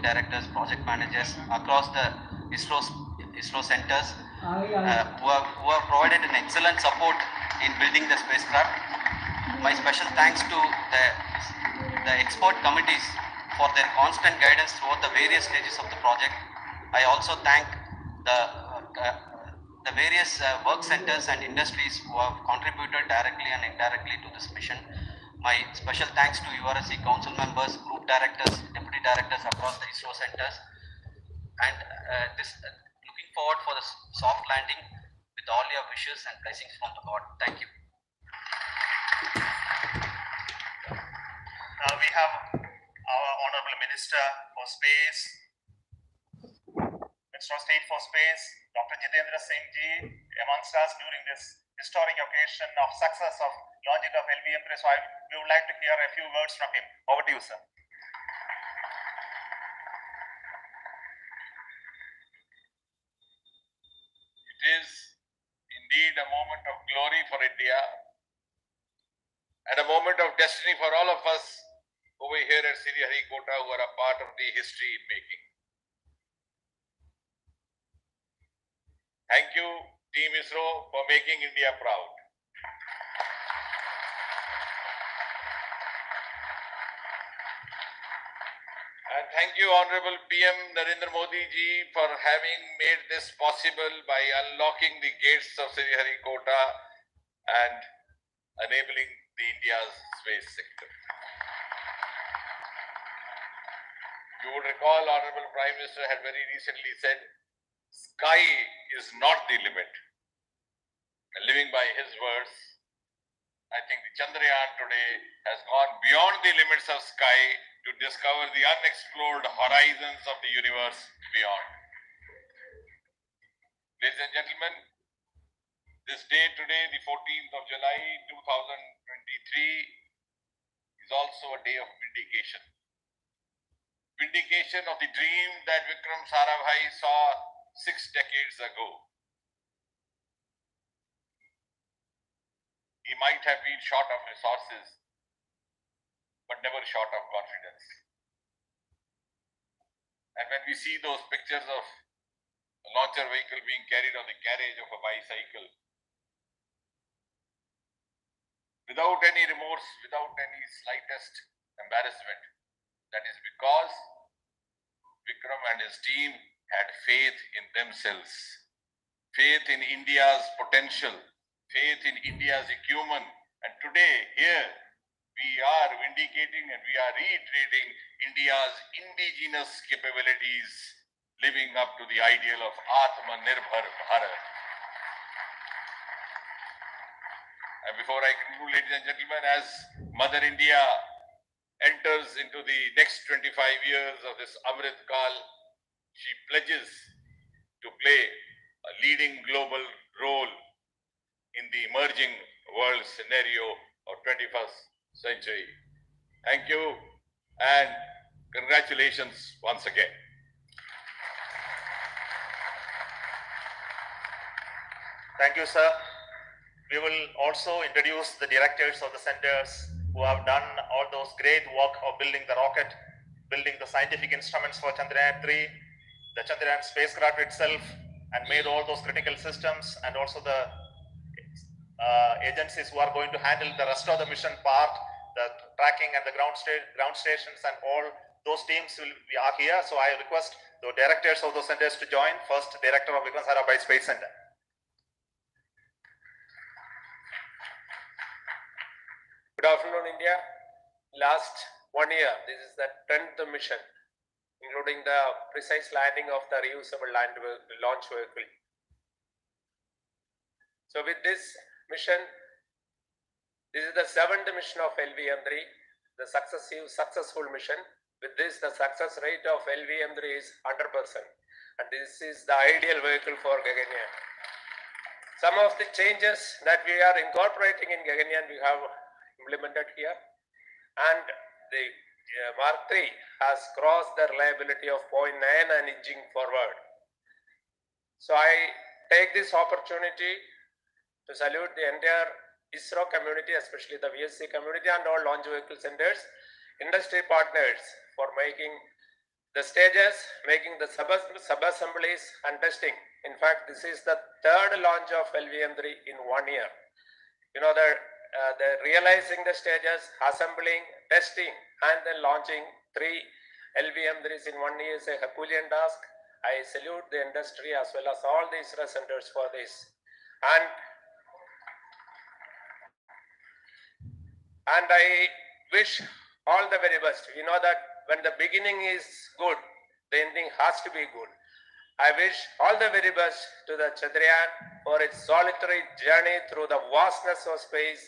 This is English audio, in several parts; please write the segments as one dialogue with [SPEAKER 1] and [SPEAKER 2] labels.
[SPEAKER 1] directors, project managers across the ISRO centers who have provided an excellent support in building the spacecraft. My special thanks to the expert committees for their constant guidance throughout the various stages of the project. I also thank the various work centers and industries who have contributed directly and indirectly to this mission. My special thanks to URSC council members, group directors, deputy directors across the ISRO centers, and looking forward for the soft landing with all your wishes and blessings from the God. Thank you.
[SPEAKER 2] Now we have our Honorable Minister for Space, Minister of State for Space, Dr. JanTvBharatwars amongst us during this historic occasion of success of launching of LVM3. So we would like to hear a few words from him. Over to you, sir.
[SPEAKER 3] It is indeed a moment of glory for India and a moment of destiny for all of us over here at Sriharikota who are a part of the history making. Thank you, Team ISRO, for making India proud. And thank you, Honorable PM Narendra Modi ji, for having made this possible by unlocking the gates of Sriharikota and enabling the India's space sector. You would recall, Honorable Prime Minister had very recently said, sky is not the limit. And living by his words, I think the Chandrayan today has gone beyond the limits of sky to discover the unexplored horizons of the universe beyond. Ladies and gentlemen, this day today, the 14th of July 2023, is also a day of vindication. Vindication of the dream that Vikram Sarabhai saw 6 decades ago. He might have been short of resources, but never short of confidence. And when we see those pictures of a launcher vehicle being carried on the carriage of a bicycle, without any remorse, without any slightest embarrassment, that is because Vikram and his team had faith in themselves, faith in India's potential, faith in India's acumen. And today, here, we are vindicating and we are reiterating India's indigenous capabilities, living up to the ideal of Atmanirbhar Bharat. And before I conclude, ladies and gentlemen, as Mother India enters into the next 25 years of this Amrit Kal, she pledges to play a leading global role in the emerging world scenario of 21st century. Thank you and congratulations once again.
[SPEAKER 2] Thank you, sir. We will also introduce the directors of the centers who have done all those great work of building the rocket, building the scientific instruments for Chandrayan3, the Chandrayan spacecraft itself, and made all those critical systems, and also the agencies who are going to handle the rest of the mission part, the tracking and the ground stations, and all those teams are here. So I request the directors of those centers to join. First, Director of Vikram Sarabhai Space Center.
[SPEAKER 4] Good afternoon, India. Last 1 year, this is the 10th mission, including the precise landing of the reusable launch vehicle. So with this mission, this is the 7th mission of LVM3, the successful mission. With this, the success rate of LVM3 is 100%. And this is the ideal vehicle for Gaganyaan. Some of the changes that we are incorporating in Gaganyaan, we have implemented here, and the Mark III has crossed the reliability of 0.9 and inching forward. So I take this opportunity to salute the entire ISRO community, especially the VSC community and all launch vehicle centers, industry partners for making the stages, making the sub-assemblies and testing. In fact, this is the third launch of LVM3 in 1 year. You know, the realizing the stages, assembling, testing, and then launching 3 LVM3s in 1 year is a Herculean task. I salute the industry as well as all the ISRO centers for this. And I wish all the very best. We know that when the beginning is good, the ending has to be good. I wish all the very best to the Chandrayan for its solitary journey through the vastness of space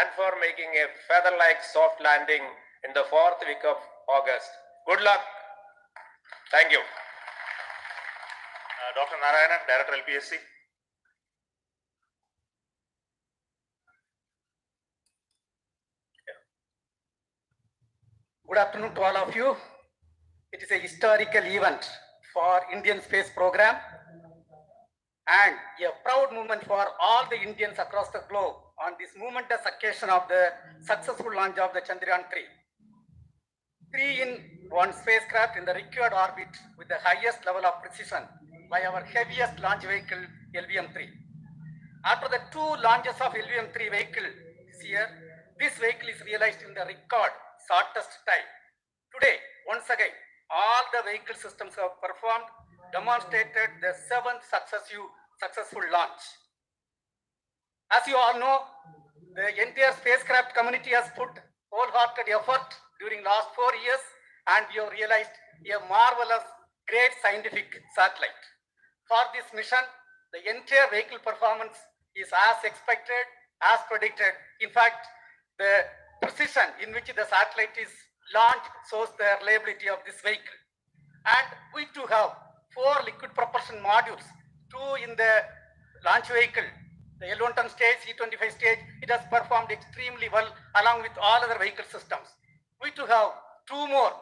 [SPEAKER 4] and for making a feather-like soft landing in the 4th week of August. Good luck. Thank you.
[SPEAKER 2] Dr. Narayanan, Director LPSC.
[SPEAKER 5] Good afternoon to all of you. It is a historical event for Indian space program and a proud moment for all the Indians across the globe on this momentous occasion of the successful launch of the Chandrayan3. 3-in-1 spacecraft in the required orbit with the highest level of precision by our heaviest launch vehicle LVM3. After the 2 launches of LVM3 vehicle this year, this vehicle is realized in the record shortest time. Today, once again, all the vehicle systems have performed, demonstrated the 7th successful launch. As you all know, the entire spacecraft community has put wholehearted effort during last 4 years, and we have realized a marvelous, great scientific satellite. For this mission, the entire vehicle performance is as expected, as predicted. In fact, the precision in which the satellite is launched shows the reliability of this vehicle. And we too have 4 liquid propulsion modules, 2 in the launch vehicle. The L110 stage, E25 stage, it has performed extremely well along with all other vehicle systems. We too have 2 more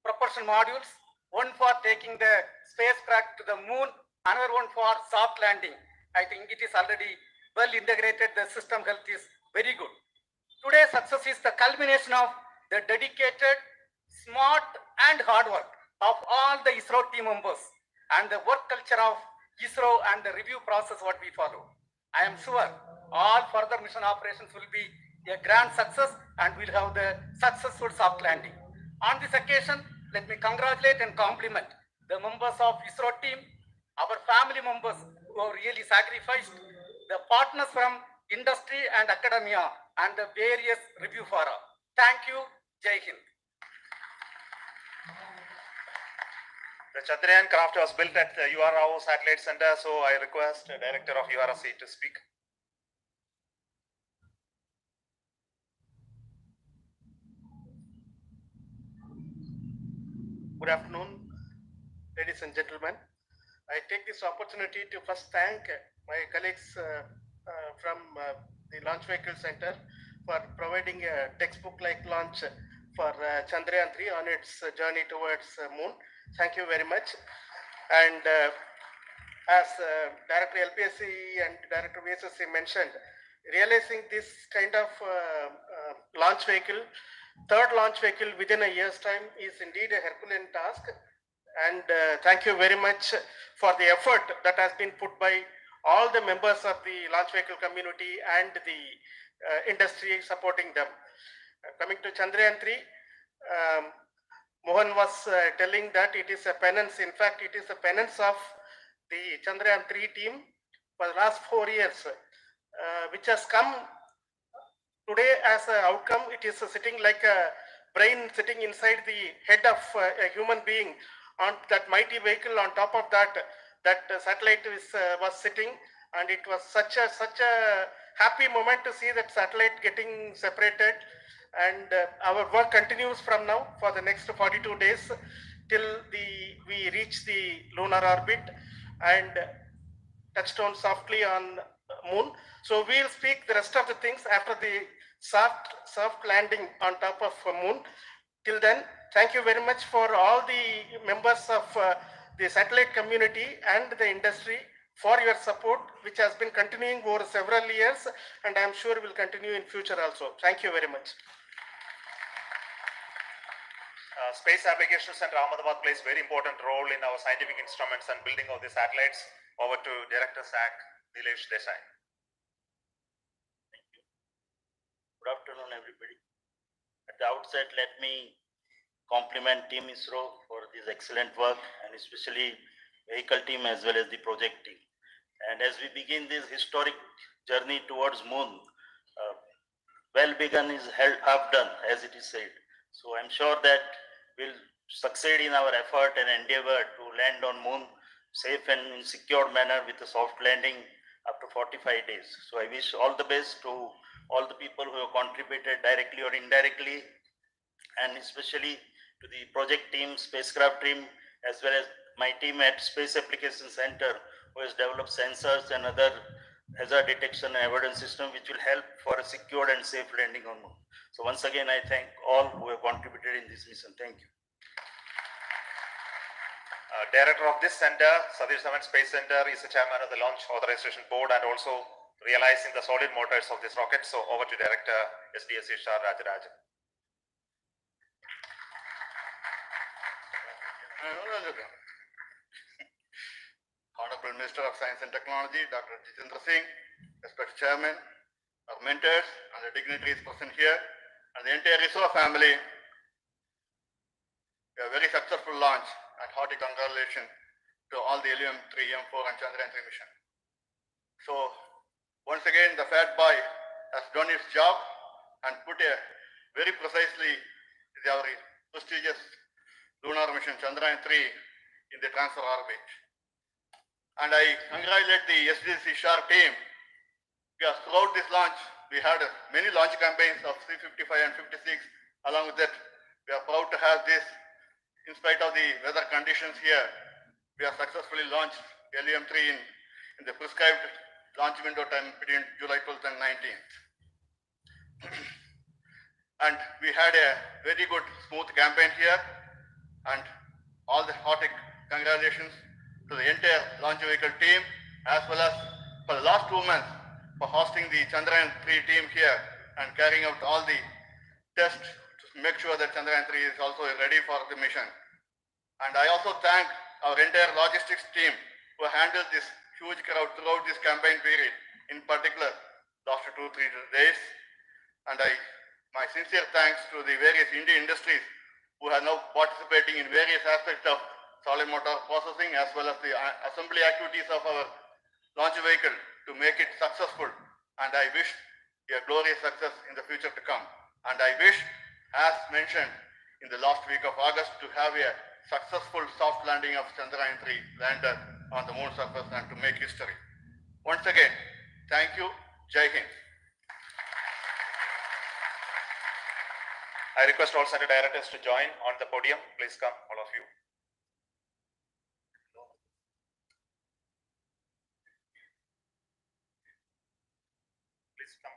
[SPEAKER 5] propulsion modules, one for taking the spacecraft to the moon, another one for soft landing. I think it is already well integrated. The system health is very good. Today's success is the culmination of the dedicated, smart and hard work of all the ISRO team members and the work culture of ISRO and the review process what we follow. I am sure all further mission operations will be a grand success and we'll have the successful soft landing. On this occasion, let me congratulate and compliment the members of ISRO team, our family members who have really sacrificed, the partners from industry and academia, and the various review fora. Thank you. Jai Hind.
[SPEAKER 2] The Chandrayan craft was built at the URO Satellite Center, so I request the Director of URC to speak.
[SPEAKER 6] Good afternoon, ladies and gentlemen. I take this opportunity to first thank my colleagues from the Launch Vehicle Center for providing a textbook-like launch for Chandrayan3 on its journey towards moon. Thank you very much. And as Director LPSC and Director VSSC mentioned, realizing this kind of launch vehicle, third launch vehicle within a year's time is indeed a Herculean task. And thank you very much for the effort that has been put by all the members of the launch vehicle community and the industry supporting them. Coming to Chandrayan3, Mohan was telling that it is a penance. In fact, it is a penance of the Chandrayan3 team for the last 4 years, which has come today as an outcome. It is sitting like a brain sitting inside the head of a human being on that mighty vehicle. On top of that, that satellite was sitting, and it was such a happy moment to see that satellite getting separated. And our work continues from now for the next 42 days till we reach the lunar orbit and touchdown softly on moon. So we'll speak the rest of the things after the soft landing on top of moon. Till then, thank you very much for all the members of the satellite community and the industry for your support, which has been continuing over several years, and I am sure will continue in future also. Thank you very much.
[SPEAKER 2] Space Application Center Ahmedabad plays very important role in our scientific instruments and building of the satellites. Over to Director SAC, Nilesh Desai.
[SPEAKER 7] Good afternoon, everybody. At the outset, let me compliment Team Isro for this excellent work, and especially vehicle team as well as the project team. And as we begin this historic journey towards moon, well begun is half done, as it is said. So I'm sure that we'll succeed in our effort and endeavor to land on moon safe and in secure manner with a soft landing after 45 days. So I wish all the best to all the people who have contributed directly or indirectly, and especially to the project team, spacecraft team, as well as my team at Space Application Center, who has developed sensors and other hazard detection and avoidance system, which will help for a secured and safe landing on moon. So once again, I thank all who have contributed in this mission. Thank you.
[SPEAKER 2] Director of this center, Satish Space Center, is the chairman of the Launch Authorization Board and also realizing the solid motors of this rocket. So over to Director SDSC Shah Rajarajan.
[SPEAKER 8] Honorable Minister of Science and Technology, Dr. JanTvBharatwars, respected Chairman, our mentors, and the dignitaries present here, and the entire Isro family. A very successful launch, and hearty congratulations to all the LVM-3, M4, and Chandrayan3 mission. So, once again, the Fat Boy has done its job and put a very precisely our prestigious lunar mission Chandrayan3 in the transfer orbit. And I congratulate the SDC SHAR team, because throughout this launch, we had many launch campaigns of 355 and 56. Along with that, we are proud to have this. In spite of the weather conditions here, we have successfully launched LVM-3 in the prescribed launch window time between July 12th and 19th. And we had a very good, smooth campaign here, and all the hearty congratulations to the entire launch vehicle team, as well as for the last 2 months for hosting the Chandrayan3 team here and carrying out all the tests to make sure that Chandrayan3 is also ready for the mission. And I also thank our entire logistics team who handled this huge crowd throughout this campaign period, in particular last 2-3 days. And my sincere thanks to the various Indian industries who are now participating in various aspects of solid motor processing as well as the assembly activities of our launch vehicle to make it successful. And I wish a glorious success in the future to come. And I wish, as mentioned in the last week of August, to have a successful soft landing of Chandrayan3 lander on the moon surface and to make history. Once again, thank you. Jai Hind.
[SPEAKER 2] I request all center directors to join on the podium. Please come, all of you. Please come.